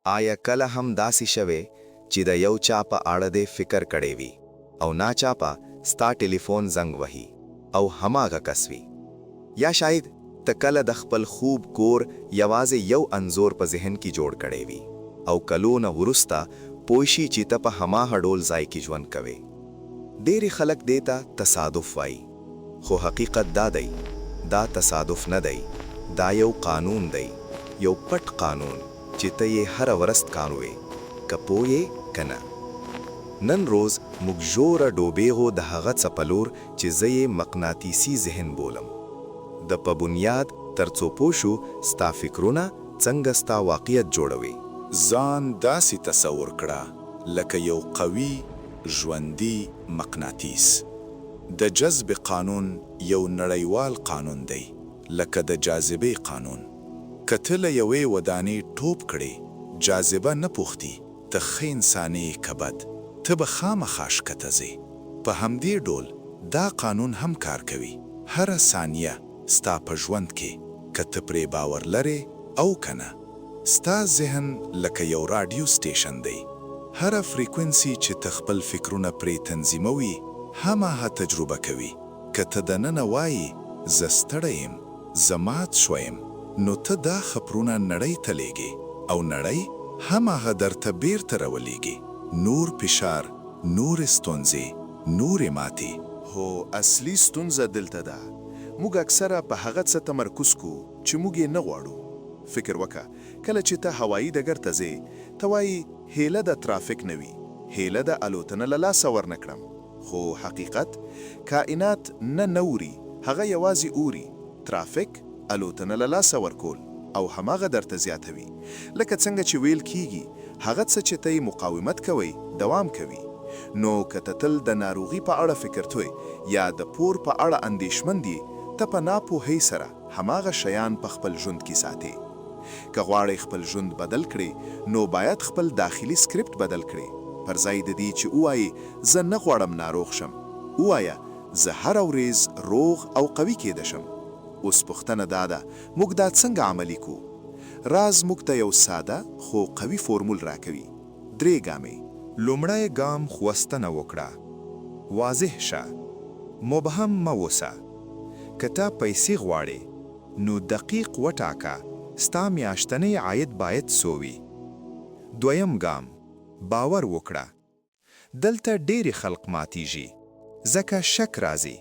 آیا کله هم داسې شوی چې د یو چا په اړه دې فکر کړی وي او ناچاپه ستا ټلیفون زنګ وهي او هماغه کس وي؟ یا شاید ته کله د خپل خوب کور یوازې یو انځور په ذهن کې جوړ کړی وي او کلونه وروسته پوه شي چې ته په هماغه ډول ځای کې ژوند کوې. ډېری خلک دې ته تصادف وایي، خو حقیقت دا دی دا تصادف نه دی، دا یو قانون دی، یو پټ قانون چې ته یې هره ورځ کاروې، که پوه یې که نه. نن روز موږ ژوره ډوبېږو د هغه څه په لور چې زه یې مقناطیسي ذهن بولم. د په بنیاد تر څو پوه شو ستا فکرونه څنګه ستا واقعیت جوړوي. ځان داسې تصور کړه لکه یو قوي ژوندي مقناطیس. د جذب قانون یو نړیوال قانون دی، لکه د جاذبې قانون. که ته له یوې ودانې ټوپ کړې، جاذبه نه پوښتي ته ښه انسان یې که بد، ته به خامخا ښکته ځې. په همدې ډول دا قانون هم کار کوي. هره ثانیه ستا په ژوند کې که ته پرې باور لرې او که نه، ستا ذهن لکه یو راډیو سټیشن دی. هره فریکونسي چې ته خپل فکرونه پرې تنظیموي هماغه تجربه کوي. که ته دننه وایي زه ستړی یم، زه مات شویم، نو ته دا خبرونه نړۍ ته لیږې او نړۍ هماغه درته بیرته راولېږي. نور فشار، نور ستونزې، نورې ماتې. هو اصلي ستونزه دلته ده. موږ اکثره په هغه څه تمرکز کوو چې موږ یې نه غواړو. فکر وکړه، کله چې ته هوایي ډګر ته ځې، ته وایي هیله د ترافیک نه وي، هیله د الوتنه له لاسه ورنه کړم. خو حقیقت کائنات نه نوري، هغه یوازې اوري. ترافیک الوتنه له لاسه ورکول او هماغه درته زیاتوي. لکه څنګه چې ویل کیږي هغه څه چې ته مقاومت کوي دوام کوي. نو که ته تل د ناروغي په اړه فکر کوې یا د پور په اړه اندېښمن یې، ته په ناپوهۍ سره هماغه شیان په خپل ژوند کې ساتې. که غواړې خپل ژوند بدل کړې، نو باید خپل داخلي سکرپټ بدل کړې. پر ځای د دې چې ووایې زه نه غواړم ناروغ شم، ووایه زه هره ورځ روغ او قوي کېده شم. اوس پوښتنه دا ده، موږ دا څنګه عملي کوو؟ راز موږ ته یو ساده خو قوي فورمول راکوي. 3 ګامې. لومړی ګام خوستنه وکړه. واضح شه، مبهم مه اوسه. که ته پیسې غواړې، نو دقیق وټاکه ستا میاشتنی عاید باید څو وي. دویم ګام، باور وکړه. دلته ډېری خلق ماتیږي ځکه شک راځي،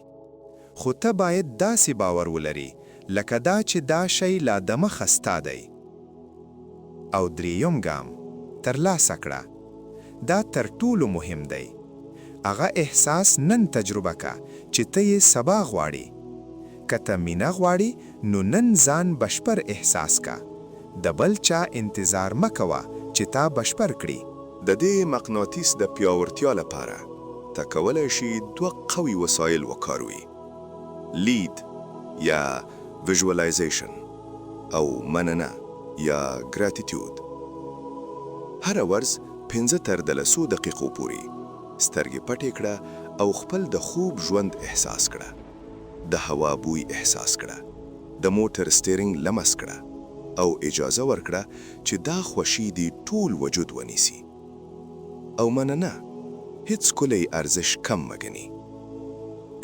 خو ته باید داسې باور ولري لکه دا چې دا شی لا دمخه ستا دی. او دریم ګام، ترلاسه کړه. دا تر ټولو مهم دی. هغه احساس نن تجربه کا چې ته یې سبا غواړې. که ته مینه غواړې، نو نن ځان بشپړ احساس کا. د بل چا انتظار مه کوه چې تا بشپړ کړي. د دې مقناطیس د پیاوړتیا لپاره ته کولی شي 2 قوي وسایل وکاروي: لید یا ویژوالایزیشن او مننه یا ګراتیټیود. هره ورځ 15 تر 10 دقیقو پورې سترګې پټې کړه او خپل د خوب ژوند احساس کړه. د هوا بوی احساس کړه، د موټر سټیرینګ لمس کړه او اجازه ورکړه چې دا خوښي دې ټول وجود ونیسي. او مننه، هیڅ کلی ارزش کم مګني.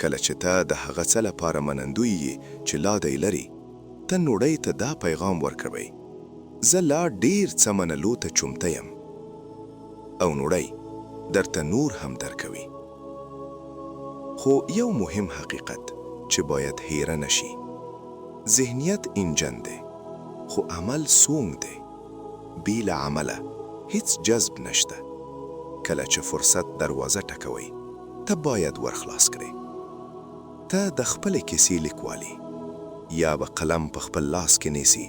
کله چې ته د هغه څه لپاره منندوی یې چې لا دی لري، ته نړۍ ته دا پیغام ورکوي: زه لا ډیر څه منلو ته چمته یم. او نړۍ درته نور هم درکوي. خو یو مهم حقیقت چې باید هیره نشي: ذهنیت انجن دی، خو عمل سونګ دی. بې له عمله هیڅ جذب نشته. کله چې فرصت دروازه ټکوي، ته باید ورخلاص کړې. ته د خپلې کیسې لیکوالي، یا به قلم په خپل لاس کې نیسي،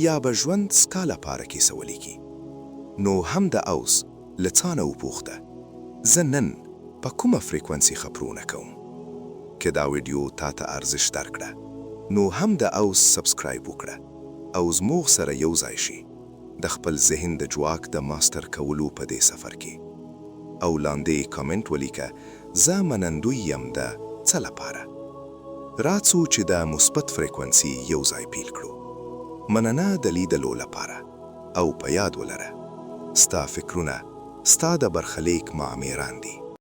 یا به ژوند ستا لپاره کیسه ولیکي. نو هم د اوس له ځانه وپوښته: زه نن په کومه فریکونسي خبرونه کوم؟ که دا ویډیو تا ته ارزش درکړه، نو هم د اوس سبسکرایب وکړه او زموږ سره یو ځای شي د خپل ذهن د جواک د ماستر کولو په دې سفر کې. او لاندې کامنټ ولیکه: زه منندوی یم د څه لپاره. راڅو چې د مثبت فریکونسي یو ځای پیل کړو. مننه د لیدلو لپاره. او په یاد ولره، ستا فکرونه ستا د برخلیک معماران دي.